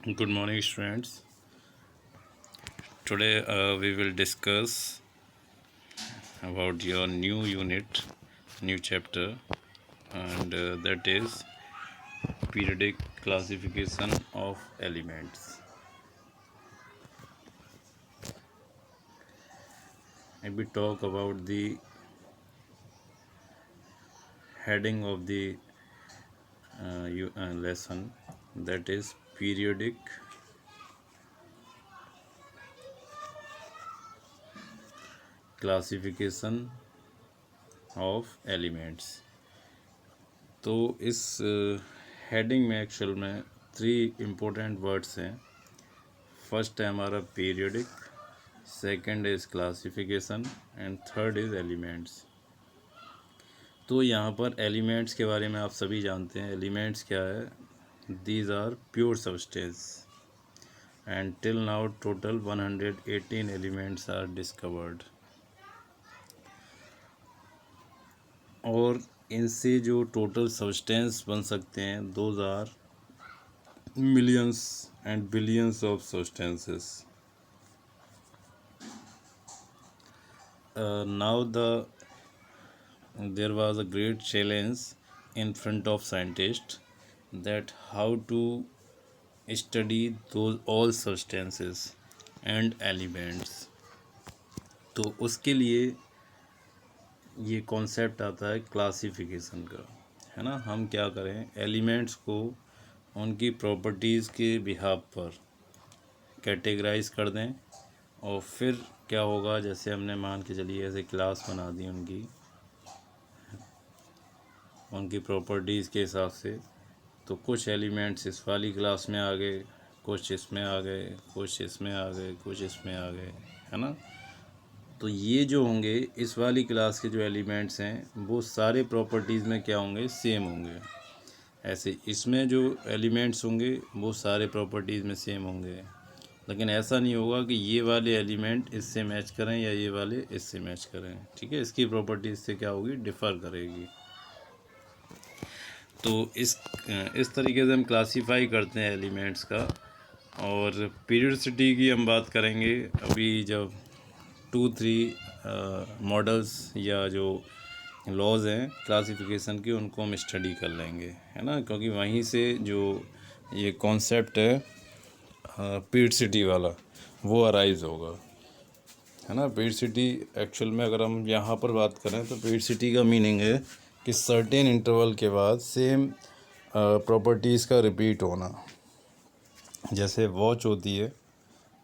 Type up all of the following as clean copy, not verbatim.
Good morning, students. Today we will discuss about your new unit, new chapter, and that is periodic classification of elements. If we talk about the heading of the lesson, that is periodic classification of elements. तो इस heading में actual में 3 important words हैं. First है हमारा periodic, second is classification and third is elements. तो यहाँ पर एलिमेंट्स के बारे में आप सभी जानते हैं. एलिमेंट्स क्या है? These are pure substance and till now total 118 elements are discovered. और इनसे जो टोटल सब्सटेंस बन सकते हैं those are millions and billions of substances. Now there was a great challenge in front of scientists that how to study those all substances and elements. तो उसके लिए ये कॉन्सेप्ट आता है क्लासिफिकेशन का, है ना. हम क्या करें, एलिमेंट्स को उनकी प्रॉपर्टीज़ के बिहाफ पर कैटेगराइज कर दें और फिर क्या होगा, जैसे हमने मान के चलिए ऐसे क्लास बना दी उनकी प्रॉपर्टीज़ के हिसाब से. तो कुछ एलिमेंट्स इस वाली क्लास में आ गए, कुछ इसमें आ गए, कुछ इसमें आ गए, कुछ इसमें आ गए, है ना. तो ये जो होंगे इस वाली क्लास के जो एलिमेंट्स हैं वो सारे प्रॉपर्टीज़ में क्या होंगे, सेम होंगे. ऐसे इसमें जो एलिमेंट्स होंगे वो सारे प्रॉपर्टीज़ में सेम होंगे. लेकिन ऐसा नहीं होगा कि ये वाले एलिमेंट इससे मैच करें या ये वाले इससे मैच करें. ठीक है, इसकी प्रॉपर्टी इससे क्या होगी, डिफ़र करेगी. तो इस तरीके से हम क्लासीफाई करते हैं एलिमेंट्स का. और पीरियडिसिटी की हम बात करेंगे अभी जब 2-3 मॉडल्स या जो लॉज हैं क्लासिफिकेशन के उनको हम स्टडी कर लेंगे, है ना. क्योंकि वहीं से जो ये कॉन्सेप्ट है पीरियडिसिटी वाला वो अराइज होगा, है ना. पीरियडिसिटी एक्चुअल में अगर हम यहाँ पर बात करें तो पीरियडिसिटी का मीनिंग है कि सर्टेन इंटरवल के बाद सेम प्रॉपर्टीज़ का रिपीट होना. जैसे वॉच होती है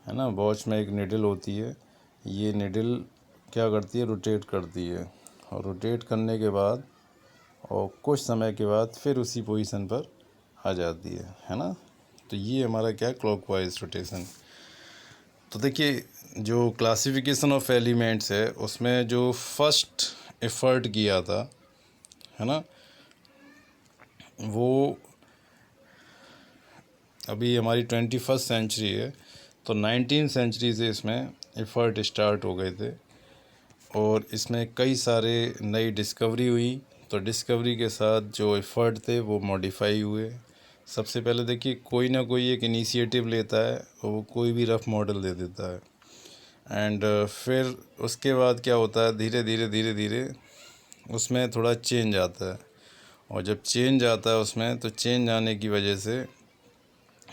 ना. वॉच में एक निडल होती है. ये निडल क्या करती है, रोटेट करती है और रोटेट करने के बाद और कुछ समय के बाद फिर उसी पोजीशन पर आ जाती है ना. तो ये हमारा क्या, क्लॉकवाइज रोटेशन. तो देखिए जो क्लासिफिकेशन ऑफ एलिमेंट्स है उसमें जो फर्स्ट एफर्ट किया था, है ना, वो अभी हमारी 21st सेंचुरी है. तो 19th सेंचुरी से इसमें एफ़र्ट स्टार्ट हो गए थे और इसमें कई सारे नई डिस्कवरी हुई. तो डिस्कवरी के साथ जो एफ़र्ट थे वो मॉडिफाई हुए. सबसे पहले देखिए कोई ना कोई एक इनिशिएटिव लेता है और वो कोई भी रफ़ मॉडल दे देता है. एंड फिर उसके बाद क्या होता है, धीरे धीरे उसमें थोड़ा चेंज आता है. और जब चेंज आता है उसमें, तो चेंज आने की वजह से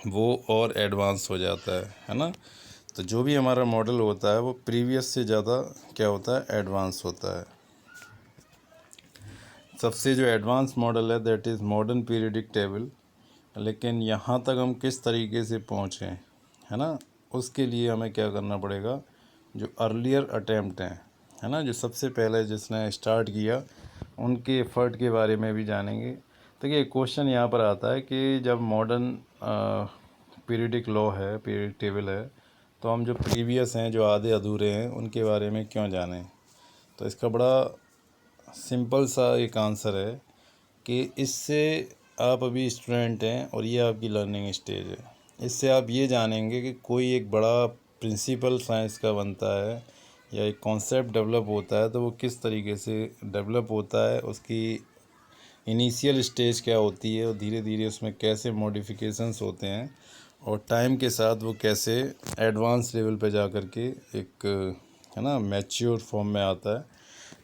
वो और एडवांस हो जाता है ना. तो जो भी हमारा मॉडल होता है वो प्रीवियस से ज़्यादा क्या होता है, एडवांस होता है. सबसे जो एडवांस मॉडल है that is modern periodic table. लेकिन यहाँ तक हम किस तरीके से पहुँचे, है ना, उसके लिए हमें क्या करना पड़ेगा, जो अर्लियर अटैम्प्ट हैं, है ना, जो सबसे पहले जिसने स्टार्ट किया उनके एफ़र्ट के बारे में भी जानेंगे. तो ये क्वेश्चन यहाँ पर आता है कि जब मॉडर्न पीरियडिक लॉ है, पीरियडिक टेबल है, तो हम जो प्रीवियस हैं, जो आधे अधूरे हैं, उनके बारे में क्यों जानें. तो इसका बड़ा सिंपल सा एक आंसर है कि इससे आप अभी स्टूडेंट हैं और ये आपकी लर्निंग स्टेज है. इससे आप ये जानेंगे कि कोई एक बड़ा प्रिंसिपल साइंस का बनता है या एक कॉन्सेप्ट डेवलप होता है तो वो किस तरीके से डेवलप होता है, उसकी इनिशियल स्टेज क्या होती है और धीरे धीरे उसमें कैसे मॉडिफिकेशंस होते हैं और टाइम के साथ वो कैसे एडवांस लेवल पे जा कर के एक है ना मैच्योर फॉर्म में आता है।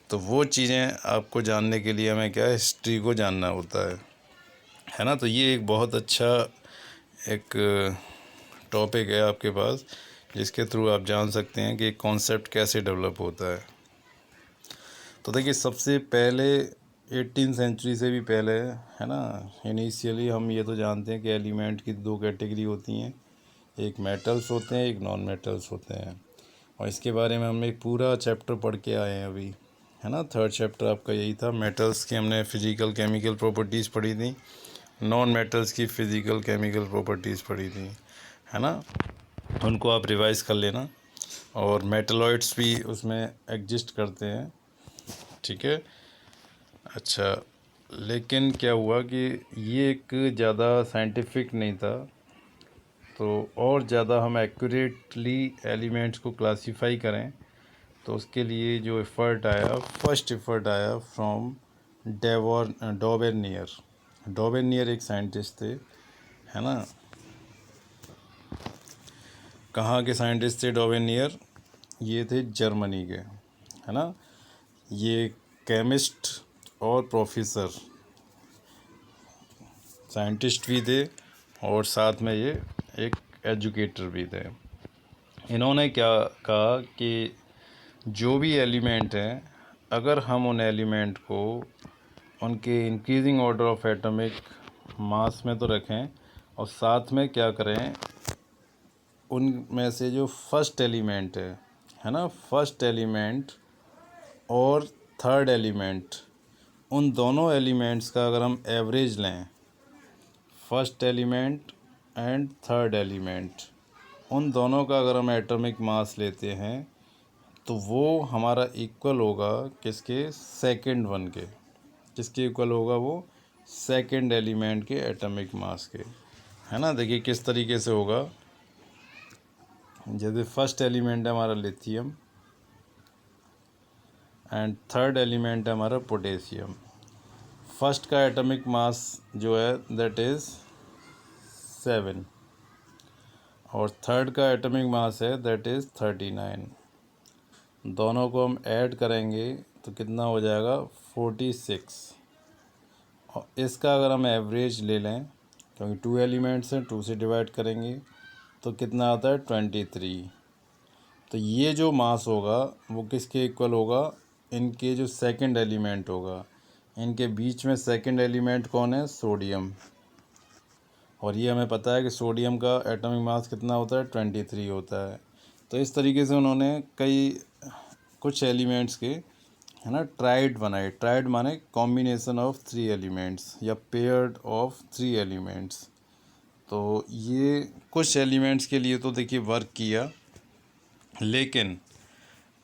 तो वो चीज़ें आपको जानने के लिए हमें क्या हिस्ट्री को जानना होता है ना। तो ये एक बहुत अच्छा एक टॉपिक है आपके पास, जिसके थ्रू आप जान सकते हैं कि एक कॉन्सेप्ट कैसे डेवलप होता है। तो देखिए, सबसे पहले 18 सेंचुरी से भी पहले है ना, इनिशियली हम ये तो जानते हैं कि एलिमेंट की दो कैटेगरी होती हैं, एक मेटल्स होते हैं, एक नॉन मेटल्स होते हैं। और इसके बारे में हम एक पूरा चैप्टर पढ़ के आए हैं अभी, है ना। थर्ड चैप्टर आपका यही था। मेटल्स की हमने फिज़िकल केमिकल प्रॉपर्टीज़ पढ़ी थी, नॉन मेटल्स की फ़िज़िकल केमिकल प्रॉपर्टीज़ पढ़ी थी, है ना। उनको आप रिवाइज़ कर लेना। और मेटलॉइड्स भी उसमें एग्जिस्ट करते हैं, ठीक है। अच्छा, लेकिन क्या हुआ कि ये एक ज़्यादा साइंटिफिक नहीं था, तो और ज़्यादा हम एक्यूरेटली एलिमेंट्स को क्लासीफाई करें तो उसके लिए जो एफ़र्ट आया, फर्स्ट एफ़र्ट आया फ्रॉम डॉवेनियर। डॉवेनियर एक साइंटिस्ट थे, है ना। कहाँ के साइंटिस्ट थे डॉवेनियर? ये थे जर्मनी के, है ना। ये केमिस्ट और प्रोफेसर, साइंटिस्ट भी थे और साथ में ये एक एजुकेटर भी थे। इन्होंने क्या कहा कि जो भी एलिमेंट हैं, अगर हम उन एलिमेंट को उनके increasing order of atomic mass में तो रखें, और साथ में क्या करें, उनमें से जो फर्स्ट एलिमेंट है ना, फर्स्ट एलिमेंट और थर्ड एलिमेंट, उन दोनों एलिमेंट्स का अगर हम एवरेज लें, first element and third element, उन दोनों का अगर हम एटॉमिक मास लेते हैं तो वो हमारा इक्वल होगा किसके? सेकंड वन के। किसके इक्वल होगा वो? सेकंड एलिमेंट के एटॉमिक मास के, है ना। देखिए किस तरीके से होगा। जैसे फर्स्ट एलिमेंट है हमारा लिथियम एंड थर्ड एलिमेंट है हमारा पोटेशियम। फर्स्ट का एटॉमिक मास जो है दैट इज़ 7 और थर्ड का एटॉमिक मास है दैट इज़ 39। दोनों को हम ऐड करेंगे तो कितना हो जाएगा? 46। और इसका अगर हम एवरेज ले लें, क्योंकि 2 एलिमेंट्स हैं, 2 से डिवाइड करेंगे तो कितना आता है? 23। तो ये जो मास होगा वो किसके इक्वल होगा? इनके जो सेकंड एलिमेंट होगा, इनके बीच में सेकंड एलिमेंट कौन है? सोडियम। और ये हमें पता है कि सोडियम का एटॉमिक मास कितना होता है? 23 होता है। तो इस तरीके से उन्होंने कई कुछ एलिमेंट्स के, है ना, ट्राइड बनाए। ट्राइड माने कॉम्बिनेशन ऑफ 3 एलिमेंट्स या पेयर्ड ऑफ 3 एलिमेंट्स। तो ये कुछ एलिमेंट्स के लिए तो देखिए वर्क किया, लेकिन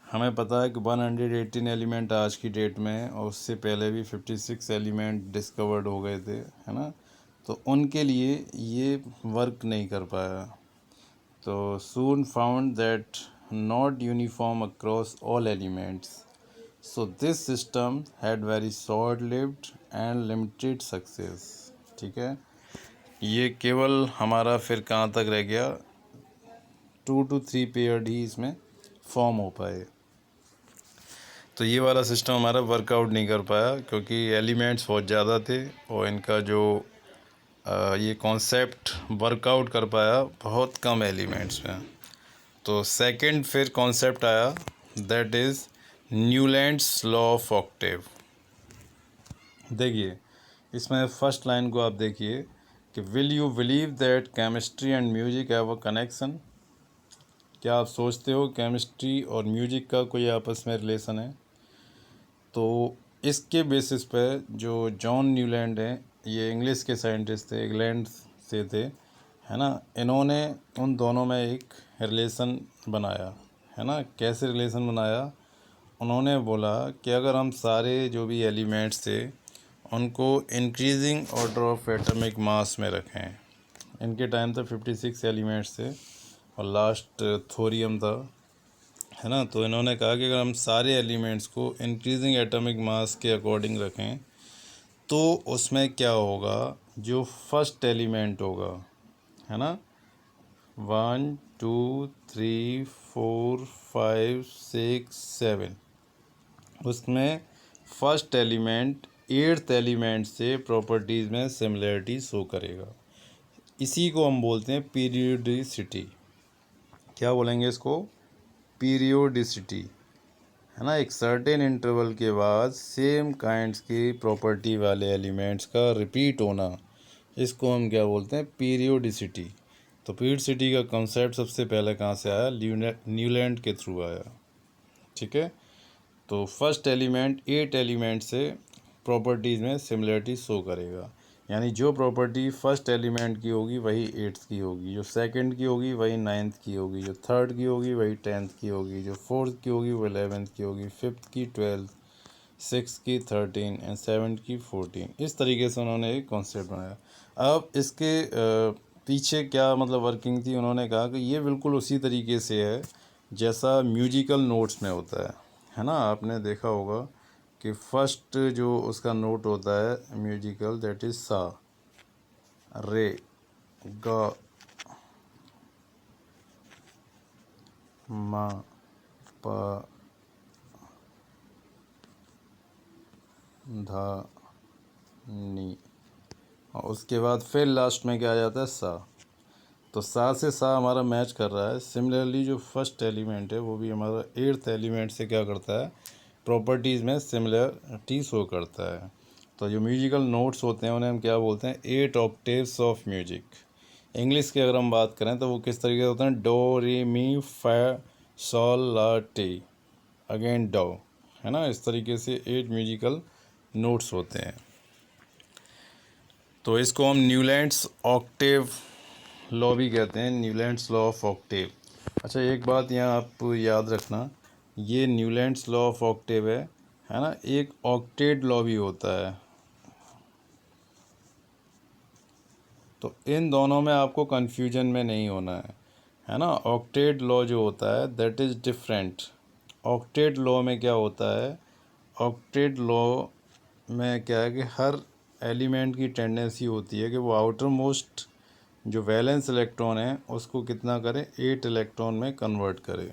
हमें पता है कि 118 एलिमेंट आज की डेट में, और उससे पहले भी 56 एलिमेंट डिस्कवर्ड हो गए थे, है ना। तो उनके लिए ये वर्क नहीं कर पाया। तो soon found that not uniform across all elements, so this system had very short lived and limited success. ठीक है, ये केवल हमारा फिर कहाँ तक रह गया? 2 to 3 पेयर्ड ही इसमें फॉर्म हो पाए। तो ये वाला सिस्टम हमारा वर्कआउट नहीं कर पाया क्योंकि एलिमेंट्स बहुत ज़्यादा थे और इनका जो ये कॉन्सेप्ट वर्कआउट कर पाया बहुत कम एलिमेंट्स में। तो सेकंड फिर कॉन्सेप्ट आया, that is Newlands law of Octave. देखिए इसमें फर्स्ट लाइन को आप देखिए कि will you believe that chemistry and music have a connection. क्या आप सोचते हो केमिस्ट्री और म्यूजिक का कोई आपस में रिलेशन है? तो इसके बेसिस पर जो जॉन न्यूलैंड हैं, ये इंग्लिश के साइंटिस्ट थे, इंग्लैंड से थे, है ना। इन्होंने उन दोनों में एक रिलेशन बनाया, है ना। कैसे रिलेशन बनाया? उन्होंने बोला कि अगर हम सारे जो भी एलिमेंट्स थे उनको increasing order of atomic mass में रखें। इनके टाइम तो 56 एलिमेंट्स थे और लास्ट थोरियम था, है ना। तो इन्होंने कहा कि अगर हम सारे एलिमेंट्स को इंक्रीजिंग एटॉमिक मास के अकॉर्डिंग रखें तो उसमें क्या होगा? जो फर्स्ट एलिमेंट होगा, है ना, 1 2 3 4 5 6 7, उसमें फर्स्ट एलिमेंट एट्थ एलिमेंट से प्रॉपर्टीज़ में सिमिलरिटी शो करेगा। इसी को हम बोलते हैं पीरियोडिसिटी। क्या बोलेंगे इसको? पीरियोडिसिटी, है ना। एक सर्टेन इंटरवल के बाद सेम काइंड्स की प्रॉपर्टी वाले एलिमेंट्स का रिपीट होना, इसको हम क्या बोलते हैं? पीरियोडिसिटी। तो पीरियोडिसिटी का कंसेप्ट सबसे पहले कहाँ से आया? न्यूलैंड के थ्रू आया। ठीक है। तो फर्स्ट एलिमेंट 8 एलिमेंट से प्रॉपर्टीज़ में सिमिलरिटी शो करेगा, यानी जो प्रॉपर्टी फर्स्ट एलिमेंट की होगी वही एट्थ की होगी, जो सेकंड की होगी वही नाइन्थ की होगी, जो थर्ड की होगी वही टेंथ की होगी, जो फोर्थ की होगी वो 11th की होगी, फिफ्थ की 12th, सिक्स की 13 एंड सेवन्थ की 14। इस तरीके से उन्होंने एक कॉन्सेप्ट बनाया। अब इसके पीछे क्या मतलब वर्किंग थी? उन्होंने कहा कि ये बिल्कुल उसी तरीके से है जैसा म्यूजिकल नोट्स में होता है ना। आपने देखा होगा कि फर्स्ट जो उसका नोट होता है म्यूजिकल, दैट इज सा, रे, ग, मा, प, धा, नी, और उसके बाद फिर लास्ट में क्या आ जाता है? सा। तो सा से सा हमारा मैच कर रहा है। सिमिलरली जो फर्स्ट एलिमेंट है वो भी हमारा एट्थ एलिमेंट से क्या करता है? प्रॉपर्टीज़ में सिमिलरिटी शो करता है। तो जो म्यूजिकल नोट्स होते हैं उन्हें हम क्या बोलते हैं? 8 ऑक्टेव्स ऑफ म्यूजिक। इंग्लिश की अगर हम बात करें तो वो किस तरीके से होते हैं? डो, रे, मी, फा, सॉल, ला, टी, अगेन डो, है ना। इस तरीके से 8 म्यूजिकल नोट्स होते हैं। तो इसको हम न्यूलैंड्स ऑक्टेव लॉ भी कहते हैं, न्यूलैंड्स लॉ ऑफ ऑक्टेव। अच्छा, एक बात यहाँ आप याद रखना, ये न्यूलैंड्स लॉ ऑफ ऑक्टेव है ना। एक ऑक्टेट लॉ भी होता है। तो इन दोनों में आपको कन्फ्यूजन में नहीं होना है ना। ऑक्टेट लॉ जो होता है that is different. Octet law में क्या होता है? ऑक्टेट लॉ में क्या है कि हर एलिमेंट की टेंडेंसी होती है कि वो आउटर मोस्ट जो वैलेंस इलेक्ट्रॉन है उसको कितना करे? 8 इलेक्ट्रॉन में कन्वर्ट करे,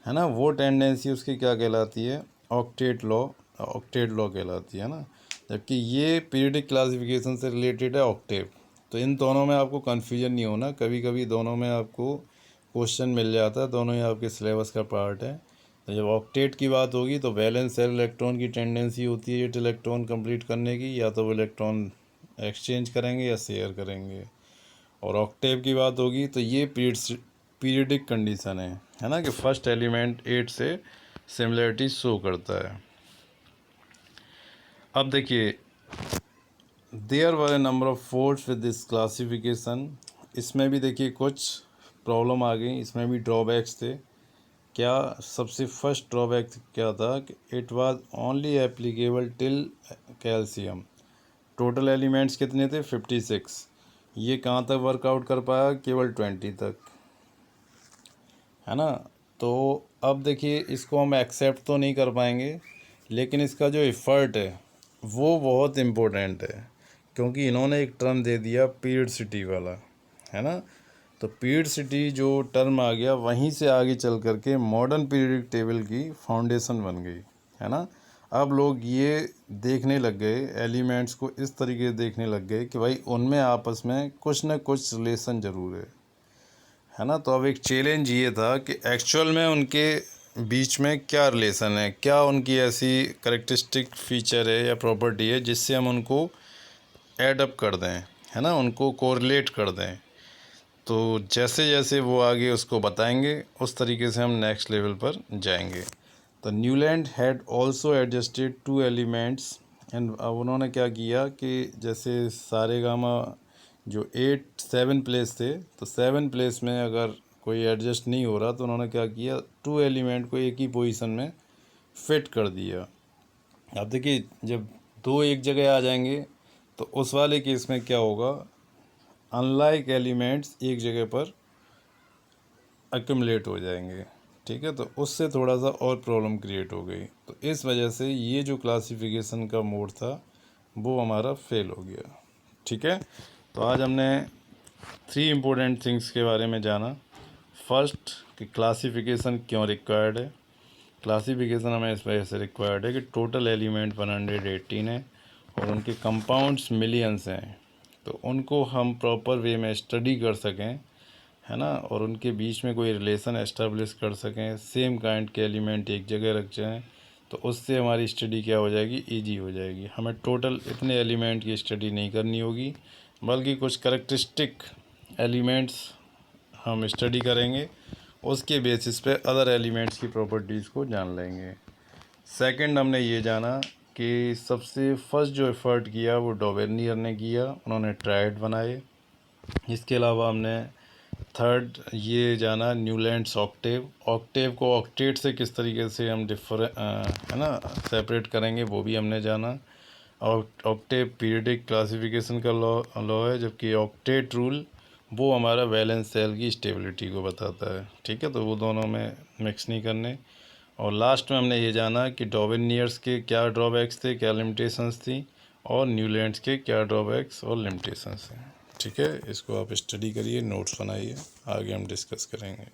है ना। वो टेंडेंसी उसकी क्या कहलाती है? Octet law. ऑक्टेट लॉ कहलाती है ना। जबकि ये पीरियडिक क्लासिफिकेशन से रिलेटेड है, ऑक्टेव। तो इन दोनों में आपको कन्फ्यूजन नहीं होना। कभी कभी दोनों में आपको क्वेश्चन मिल जाता है, दोनों ही आपके सिलेबस का पार्ट है। तो जब ऑक्टेट की बात होगी तो वैलेंस सेल इलेक्ट्रॉन की टेंडेंसी होती है 8 इलेक्ट्रॉन कंप्लीट करने की, या तो वो इलेक्ट्रॉन एक्सचेंज करेंगे या शेयर करेंगे। और ऑक्टेव की बात होगी तो ये पीरियडिक कंडीशन है ना, कि फर्स्ट एलिमेंट 8 से सिमिलरिटी शो करता है। अब देखिए, there were a number of faults with this classification. इसमें भी देखिए कुछ प्रॉब्लम आ गई, इसमें भी ड्रॉबैक्स थे। क्या सबसे फर्स्ट ड्रॉबैक क्या था? कि it was only applicable till calcium. Total elements कितने थे? 56। ये कहाँ तक वर्कआउट कर पाया? केवल 20 तक, है ना। तो अब देखिए, इसको हम एक्सेप्ट तो नहीं कर पाएंगे, लेकिन इसका जो एफर्ट है वो बहुत इम्पोर्टेंट है, क्योंकि इन्होंने एक टर्म दे दिया पीरियडिसिटी वाला, है ना। तो पीरियडिसिटी जो टर्म आ गया, वहीं से आगे चल कर के मॉडर्न पीरियडिक टेबल की फाउंडेशन बन गई, है ना। अब लोग ये देखने लग गए, एलिमेंट्स को इस तरीके से देखने लग गए कि भाई उनमें आपस में कुछ ना कुछ रिलेशन ज़रूर है ना। तो अब एक चैलेंज ये था कि एक्चुअल में उनके बीच में क्या रिलेशन है, क्या उनकी ऐसी करेक्टरिस्टिक फीचर है या प्रॉपर्टी है जिससे हम उनको ऐड अप कर दें, है ना, उनको कोरिलेट कर दें। तो जैसे जैसे वो आगे उसको बताएंगे उस तरीके से हम नेक्स्ट लेवल पर जाएंगे। तो Newland had also adjusted 2 elements and अब उन्होंने क्या किया कि जैसे सारे गामा जो 7 प्लेस थे, तो 7 प्लेस में अगर कोई एडजस्ट नहीं हो रहा तो उन्होंने क्या किया? 2 एलिमेंट को एक ही पोजीशन में फिट कर दिया। अब देखिए, जब दो एक जगह आ जाएंगे तो उस वाले केस में क्या होगा? अनलाइक एलिमेंट्स एक जगह पर अक्यूमुलेट हो जाएंगे, ठीक है। तो उससे थोड़ा सा और प्रॉब्लम क्रिएट हो गई। तो इस वजह से ये जो क्लासिफिकेशन का मोड था वो हमारा फेल हो गया, ठीक है। तो आज हमने 3 इम्पोर्टेंट थिंग्स के बारे में जाना। फर्स्ट कि क्लासिफिकेशन क्यों रिक्वायर्ड है। क्लासिफिकेशन हमें इस वजह से रिक्वायर्ड है कि टोटल एलिमेंट 118 है और उनके कंपाउंड्स मिलियंस हैं, तो उनको हम प्रॉपर वे में स्टडी कर सकें, है ना, और उनके बीच में कोई रिलेशन एस्टेब्लिश कर सकें, सेम काइंड के एलिमेंट एक जगह रख जाएं, तो उससे हमारी स्टडी क्या हो जाएगी, इजी हो जाएगी। हमें टोटल इतने एलिमेंट की स्टडी नहीं करनी होगी, बल्कि कुछ करेक्टरिस्टिक एलिमेंट्स हम स्टडी करेंगे, उसके बेसिस पे अदर एलिमेंट्स की प्रॉपर्टीज़ को जान लेंगे। सेकंड हमने ये जाना कि सबसे फर्स्ट जो एफ़र्ट किया वो डॉवेर्नियर ने किया, उन्होंने ट्रायड बनाए। इसके अलावा हमने थर्ड ये जाना न्यूलैंड्स ऑक्टेव, ऑक्टेव को ऑक्टेट से किस तरीके से हम है ना सेपरेट करेंगे, वो भी हमने जाना। और ऑक्टेव पीरियडिक क्लासिफिकेशन का लॉ है, जबकि ऑक्टेट रूल वो हमारा वैलेंस सेल की स्टेबिलिटी को बताता है। ठीक है, तो वो दोनों में मिक्स नहीं करने। और लास्ट में हमने ये जाना कि डॉवेनियर्स के क्या ड्रॉबैक्स थे, क्या लिमिटेशंस थी, और न्यूलैंड्स के क्या ड्रॉबैक्स और लिमिटेशंस हैं। ठीक है, इसको आप स्टडी करिए, नोट्स बनाइए, आगे हम डिस्कस करेंगे।